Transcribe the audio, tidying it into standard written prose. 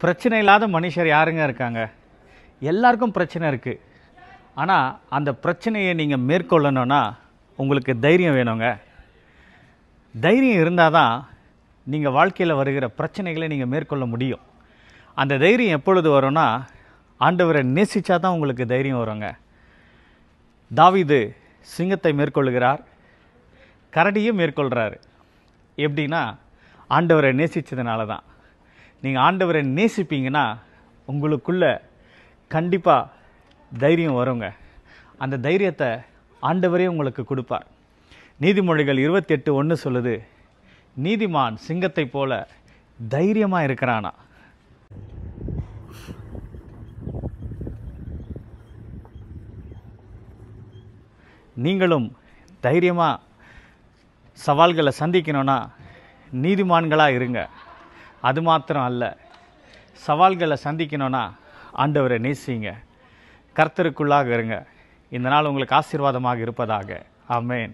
பிரச்சனை இல்லாத மனுஷர் யாருங்க இருக்காங்க? எல்லாருக்கும் பிரச்சனை இருக்குது. ஆனால் அந்த பிரச்சனையை நீங்கள் மேற்கொள்ளணும்னா உங்களுக்கு தைரியம் வேணுங்க. தைரியம் இருந்தால் தான் நீங்கள் வாழ்க்கையில் வருகிற பிரச்சனைகளை நீங்கள் மேற்கொள்ள முடியும். அந்த தைரியம் எப்பொழுது வரும்னா, ஆண்டவரை நேசித்தா தான் உங்களுக்கு தைரியம் வருங்க. தாவீது சிங்கத்தை மேற்கொள்கிறார், கரடியும் மேற்கொள்கிறாரு. எப்படின்னா, ஆண்டவரை நேசித்ததுனால தான். நீங்கள் ஆண்டவரை நேசிப்பீங்கன்னா உங்களுக்குள்ள கண்டிப்பாக தைரியம் வருங்க. அந்த தைரியத்தை ஆண்டவரே உங்களுக்கு கொடுப்பார். நீதிமொழிகள் 28:1 சொல்லுது, நீதிமான் சிங்கத்தை போல தைரியமாக இருக்கிறானா. நீங்களும் தைரியமாக சவால்களை சந்திக்கணும்னா நீதிமான்களாக இருங்க. அது மாத்திரம் அல்ல, சவால்களை சந்திக்கணும்னா ஆண்டவரை நேசிங்க, கர்த்தருக்குள்ளாக இருங்க. இந்த நாள் உங்களுக்கு ஆசீர்வாதமாக இருப்பதாக. ஆமென்.